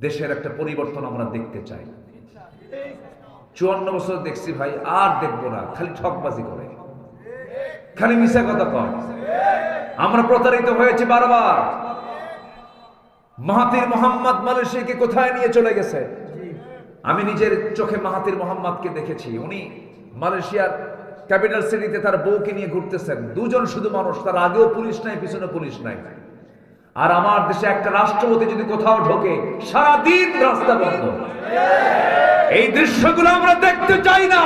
দেশের একটা পরিবর্তন আমরা দেখতে চাই। 54 বছর দেখছি ভাই, আর দেখবো না। খালি ঠকবাজি করে, খালি মিশা কথা কয়। আমরা প্রতারিত হয়েছি বারবার। মাহাতির মোহাম্মদ মালয়েশিয়াকে কোথায় নিয়ে চলে গেছে? আমি নিজের চোখে মাহাতির মোহাম্মদকে দেখেছি। উনি মালয়েশিয়ার ক্যাপিটাল সিটিতে তার বউকে নিয়ে ঘুরতেছেন, দুজন শুধু মানুষ, তার আগেও পুলিশ নাই, পিছনে পুলিশ নাই। আর আমার দেশে একটা রাষ্ট্রপতি যদি কোথাও ঢোকে, সারাদিন রাস্তা বন্ধ। এই দৃশ্যগুলো আমরা দেখতে চাই না,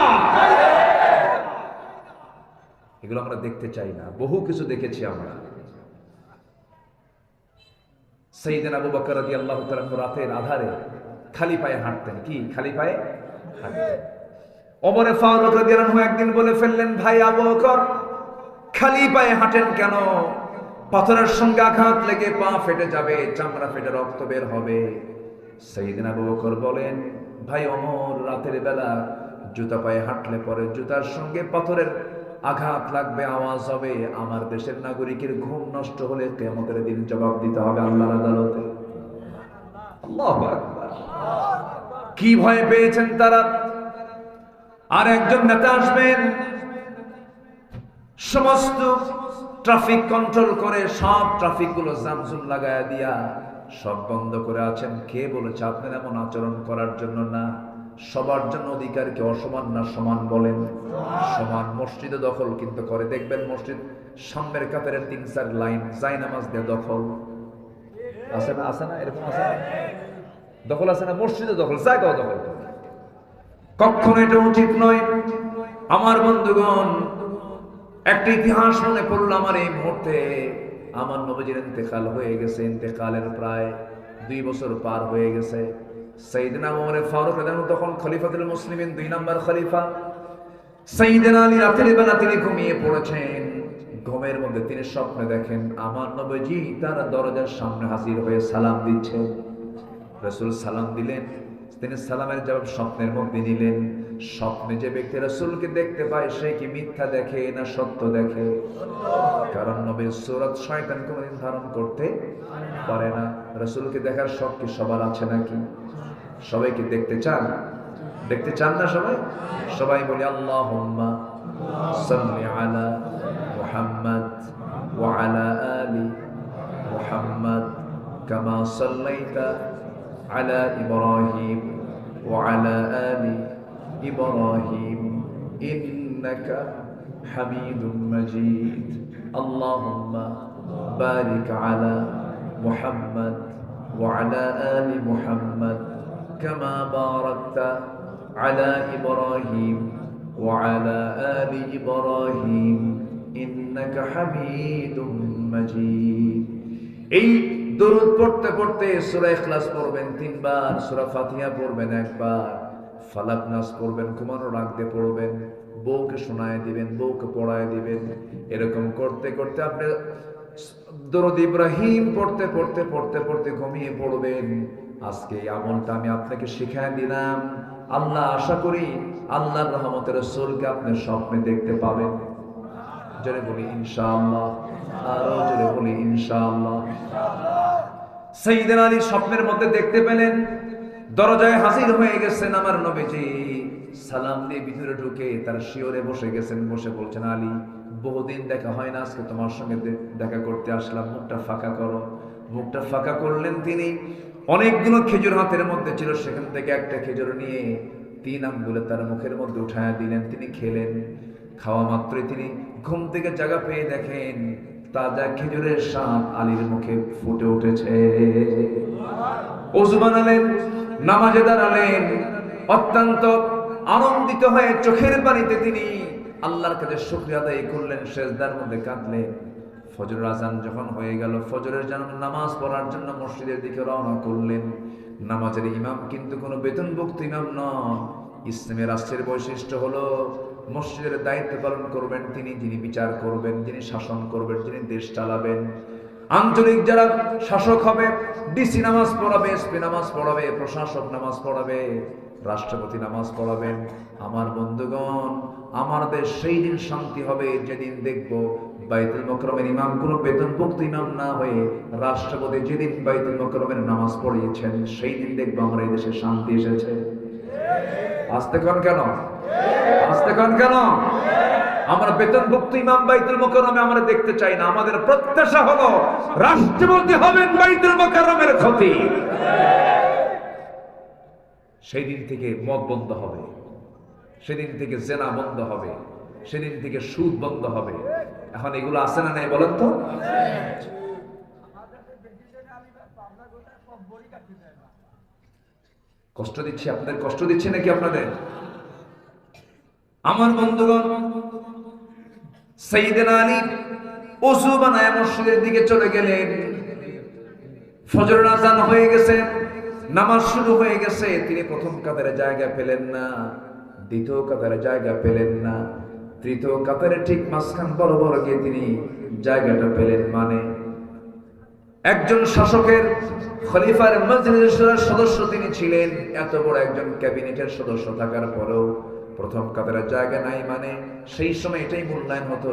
এগুলো আমরা দেখতে চাই না। বহু কিছু দেখেছি আমরা। সাইয়েদনা আবু বকর রাদিয়াল্লাহু তাআলা রাতের আধারে খালি পায়ে হাঁটতেন। কি খালি পায়ে হাঁটতেন? ওমর ফারুক রাদিয়াল্লাহু আনহু একদিন বলে ফেললেন, ভাই আবু বকর, খালি পায়ে হাঁটেন কেন? পাথরের সঙ্গে আঘাত লেগে পা ফেটে যাবে, চামড়া ফেটে রক্ত বের হবে। সাইয়েদনা আবু বকর বলেন, ভাই ওমর, রাতের বেলা জুতা পায়ে হাঁটলে পরে জুতার সঙ্গে পাথরের আঘাত লাগবে, আওয়াজ হবে। আমার দেশের নাগরিকের ঘুম নষ্ট হলে কিয়ামতের দিন জবাব দিতে হবে আল্লাহর আদালতে। আল্লাহু আকবার। কি ভয় পেয়েছেন তারা? আর একজন নেতা আসবেন, সমস্ত ট্রাফিক কন্ট্রোল করে, সব ট্রাফিক গুলো জামজুম লাগায়া দিয়া সব বন্ধ করে আছেন। কে বলেছে আপনার এমন আচরণ করার জন্য? না, সবার জন্য অধিকার কি অসমান না সমান? বলেন সমান। মসজিদে দখল কিন্তু করে, দেখবেন মসজিদ সামনের কাতারের 3-4 লাইন যাই নামাজ দিয়ে দখল আছে না? আছে না? এরকম আছে না? দখল আছে না? মসজিদে দখল, জায়গাও দখল করে। কখনো এটা উচিত নয়। আমার বন্ধুগণ, একটা ইতিহাস মনে পড়লো আমার এই মুহূর্তে। আমার নবীজির ইন্তেকাল হয়ে গেছে, ইন্তেকালের প্রায় 2 বছর পার হয়ে গেছে। সাইয়েদনা ওমর ফারুক রাদিয়াল্লাহু তখন খলিফাতুল মুসলিমিন, 2 নম্বর খলিফা। সাইয়েদনা আলী রাতের বেলা তিনি ঘুমিয়ে পড়েছেন। ঘুমের মধ্যে তিনি স্বপ্নে দেখেন আমার নবীজি তার দরজার সামনে হাজির হয়ে সালাম দিচ্ছে। রাসূল সালাম দিলেন, তিনি সালামের জবাব স্বপ্নের মধ্যে নিলেন। স্বপ্নে যে ব্যক্তি রাসূলকে দেখতে পায় সে কি মিথ্যা দেখে না সত্য দেখে? কারণ নবীর সূরত শয়তান কোনদিন ধারণ করতে পারে না। রাসূলকে দেখার শখ কি সবার আছে নাকি? সবাই কি দেখতে চান? দেখতে চান না সবাই? সবাই বলি আল্লাহুম্মা সাল্লি আলা মুহাম্মাদ ওয়া আলা আলি মুহাম্মাদ কামা সাল্লাইতা আলা ইব্রাহিম ওয়া আলা আলি ইব্রাহিম ইন্নাকা হামিদুম মাজিদ। আল্লাহুম্মা বারিক আলা মুহাম্মাদ ওয়া আলা আলি মুহাম্মাদ কামা বারাকতা আলা ইব্রাহিম ওয়া আলা আলি ইব্রাহিম ইন্নাকা হামিদুম মাজিদ। এই দরুদ পড়তে পড়তে সূরা ইখলাস পড়বেন 3 বার, সূরা ফাতিহা পড়বেন 1 বার, ফালাক নাস পড়বেন, ঘুমানোর আগে পড়বেন, বউকে শোনায় দিবেন, বউকে পড়ায় দিবেন। এরকম করতে করতে আপনি দরুদ ইব্রাহিম পড়তে পড়তে পড়তে পড়তে ঘুমিয়ে পড়বেন। আজকে এই আমলটা আমি আপনাকে শিখায় দিলাম। আল্লাহ আশা করি আল্লাহর রহমতের রাসূলকে আপনি স্বপ্নে দেখতে পাবেন। জোরে বলি ইনশাআল্লাহ, আরো জোরে বলি ইনশাআল্লাহ। সাইয়েদনা আলী স্বপ্নের মধ্যে দেখতে পেলেন দরজায় হাজির হয়ে গেছেন আমার নবীজি। সালাম দিয়ে ভিতরে ঢুকে তার শিয়রে বসে গেছেন। বসে বলছেন, আলী, বহুদিন দেখা হয় না, আজকে তোমার সঙ্গে দেখা করতে আসলাম, মুখটা ফাঁকা করো। মুখটা ফাঁকা করলেন তিনি। অনেকগুলো খেজুর হাতের মধ্যে ছিল, সেখান থেকে একটা খেজুর নিয়ে 3 আঙ্গুলে তার মুখের মধ্যে উঠায়া দিলেন। তিনি খেলেন। খাওয়া মাত্রই তিনি ঘুম থেকে জায়গা পেয়ে দেখেন তাজা খেজুরের স্বাদ আলীর মুখে ফুটে উঠেছে। ওযু বানালেন, নামাজে দাঁড়ালেন, অত্যন্ত আনন্দিত হয়ে চোখের পানিতে তিনি আল্লাহর কাছে শুকরিয়া আদায় করলেন, সেজদার মধ্যে কাঁদলেন। ফজরের আযান যখন হয়ে গেল, ফজরের নামাজ পড়ার জন্য মসজিদের দিকে রওনা করলেন। নামাজের ইমাম কিন্তু কোনো বেতনভুক্ত ইমাম নন। ইসলামের রাষ্ট্রের বৈশিষ্ট্য হলো মসজিদের দায়িত্ব পালন করবেন তিনি, যিনি বিচার করবেন, যিনি শাসন করবেন, যিনি দেশ চালাবেন। আঞ্চলিক যারা শাসক হবে, ডিসি নামাজ পড়াবে, এসপি নামাজ পড়াবে, প্রশাসক নামাজ পড়াবে, রাষ্ট্রপতি নামাজ পড়াবেন। আমার বন্ধুগণ, আমার দেশ সেই দিন শান্তি হবে যেদিন দেখব বাইতুল মুকাররমের ইমাম কোনো বেতনভুক্ত ইমাম না হয়ে রাষ্ট্রপতি যেদিন বাইতুল মুকাররমের নামাজ পড়িয়েছেন সেই দিন দেখবো আমরা এই দেশে শান্তি এসেছে। আসতে কোন কেন, আসতে কোন কেন? আমরা বেতনভুক্ত ইমাম বাইতুল মুকাররমে আমরা দেখতে চাই না। আমাদের প্রত্যাশা হলো রাষ্ট্রপতি হবেন বাইতুল মুকাররমের খতিব। সেই দিন থেকে মদ বন্ধ হবে, সেদিন থেকে জেনা বন্ধ হবে, সেদিন থেকে সুদ বন্ধ হবে। এখন এগুলো আছে না নাই বলেন তো? কষ্ট দিচ্ছি আপনাদের, কষ্ট দিচ্ছি নাকি আপনাদের? আমার বন্ধুগণ, সাইয়েদনা আলী ওযু বানায় মসজিদের দিকে চলে গেলেন। ফজরের আযান হয়ে গেছে, নামাজ শুরু হয়ে গেছে। তিনি প্রথম কাতারে জায়গা পেলেন না, দ্বিতীয় কাতারে জায়গা পেলেন না, তৃতীয় কাতারে ঠিক মাঝখান বরাবর গিয়ে তিনি জায়গাটা পেলেন। মানে একজন শাসকের, খলিফার মজলিসের সদস্য তিনি ছিলেন। এত বড় একজন ক্যাবিনেটের সদস্য থাকার পরেও প্রথম কাতারে জায়গা নাই। মানে সেই সময় এটাই মূল্যায়ন হতো।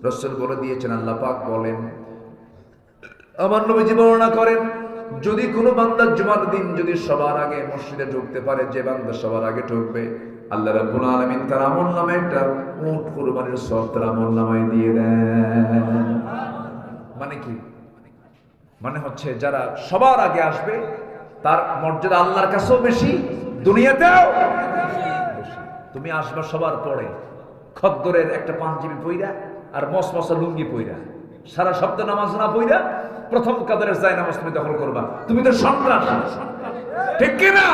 রসুল বলে দিয়েছেন, আল্লাহ পাক বলেন, আমার নবীজি বর্ণনা করেন, যদি কোনো বান্দা জুমার দিন যদি সবার আগে মসজিদে ঢুকতে পারে, যে বান্দা সবার আগে ঢুকবে, আল্লাহ রাব্বুল আলামিন তার আমলনামায় একটা উট কুরবানির সওয়াব তার আমলনামায় দিয়ে দেন। মানে কি? মানে হচ্ছে যারা সবার আগে আসবে তার মর্যাদা আল্লাহর কাছেও বেশি, দুনিয়াতেও বেশি। তুমি আসবে সবার পরে, খদ্দরের একটা পাঞ্জাবি পইরা আর মসমসা লুঙ্গি পইরা, সারা সপ্তাহ নামাজ না পইরা প্রথম কাতারের যায় নামাজ তুমি দখল করবা, তুমি তো সন্ত্রাস। ঠিক কিনা?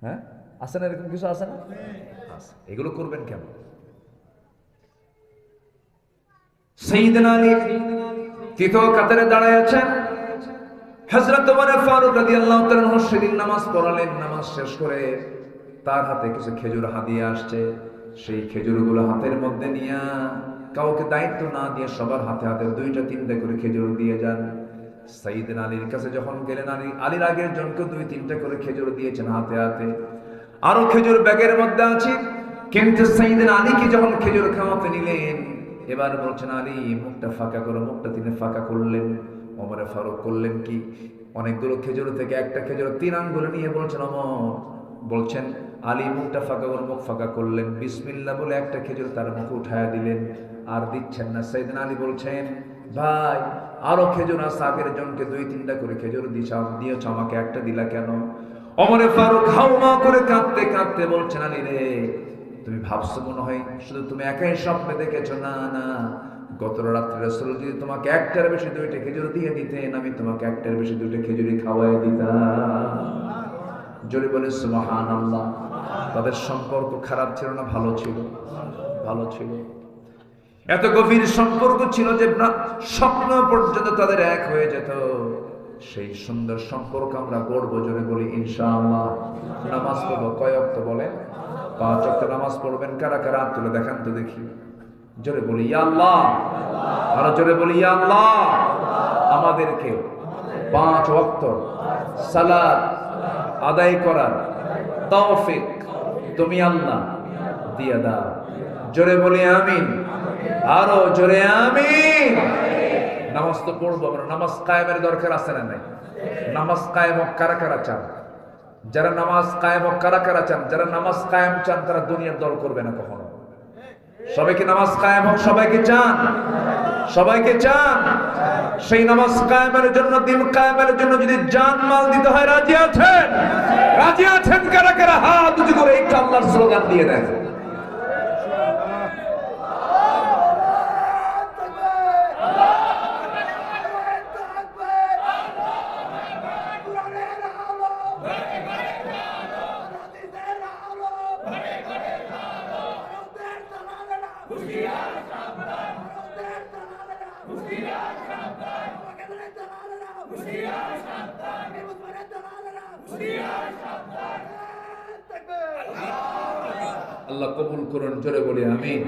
হ্যাঁ, আছে না এরকম কিছু? আছে না? এগুলো করবেন কেন? সাইয়েদনা আলী তৃতীয় কাতারে দাঁড়ায় আছেন। হযরত ওমর ফারুক রাদিয়াল্লাহু তাআলা আনহু সেদিন নামাজ পড়ালেন। নামাজ শেষ করে তার হাতে কিছু খেজুর হাদিয়া আসছে। সেই খেজুরগুলো হাতের মধ্যে নিয়ে কাউকে দায়িত্ব না দিয়ে সবার হাতে হাতে দুইটা তিনটা করে খেজুর দিয়ে যান। সাইয়েদনা আলীর কাছে যখন গেলেন, আলীর আগের জনকে দুই তিনটা করে খেজুর দিয়েছেন হাতে হাতে। আরো খেজুর ব্যাগের মধ্যে আছে। কিন্তু সাইয়েদনা আলীকে যখন খেজুর খাওয়াতে নিলেন, এবার বলছেন, আলী মুখটা ফাঁকা করো। মুখটা তিনি ফাঁকা করলেন। ওমর ফারুক করলেন কি, অনেকগুলো খেজুর থেকে একটা খেজুর 3 আঙ্গুল নিয়ে বলছেন ওমর, বলছেন আলী মুখটা ফাঁকা করে মুখ ফাঁকা করলেন। বিসমিল্লাহ বলে একটা খেজুর তার মুখে উঠায়া দিলেন, আর দিচ্ছেন না। সাইয়েদনা আলী বলছেন, ভাই আরো খেজুর আছে, আগের জনকে দুই তিনটা করে খেজুর দিয়েছ, আমাকে একটা দিলা কেন? ওমর ফারুক হাউমা করে কাঁদতে কাঁদতে বলছেন, আলী রে, তুমি ভাবছো মনে হয় শুধু তুমি একাই স্বপ্নে দেখেছো। না না, গত রাত্রে রাসূল যদি তোমাকে একটার বেশি দুইটা খেজুর দিয়ে দিতেন, আমি তোমাকে একটার বেশি দুইটা খেজুরি খাওয়াই দিতাম। জোরে বলে সুবহানাল্লাহ। তাদের সম্পর্ক খারাপ ছিল না ভালো ছিল? ভালো ছিল। এত গভীর সম্পর্ক ছিল যে স্বপ্ন পর্যন্ত তাদের এক হয়ে যেত। সেই সুন্দর সম্পর্ক আমরা গড়বো। জোরে বলি ইনশাআল্লাহ। নামাজ পড়বো কয় ওয়াক্ত বলেন? 5 ওয়াক্ত নামাজ পড়বেন। কারা কারা হাত তুলে দেখান তো দেখি। জোরে বলি ইয়া আল্লাহ। আরো জোরে বলি ইয়া আল্লাহ। আমাদেরকে 5 ওয়াক্ত সালাত আদায় করার তৌফিক তুমি আল্লাহ দিয়ে দাও। জোরে বলি আমিন। আরো জোরে আমিন। নামাজ তো পড়বো আমরা। নামাজ কায়েমের দরকার আছে না নাই? নামাজ কায়েম কারা কারা চান? যারা নামাজ কায়েম কারা কারা চান? যারা নামাজ কায়েম চান তারা দুনিয়ার দল করবে না কখনো। সবাইকে নামাজ কায়েম হোক, সবাইকে চান? সবাইকে চান? সেই নামাজ কায়েমের জন্য, দিন কায়েমের জন্য যদি জান মাল দিতে হয়, রাজি আছেন? রাজি আছেন কারা কারা? হাত উঁচু করে একটু আল্লাহর স্লোগান দিয়ে দেন। আল্লাহ কবুল করুন। জোরে বলি আমিন।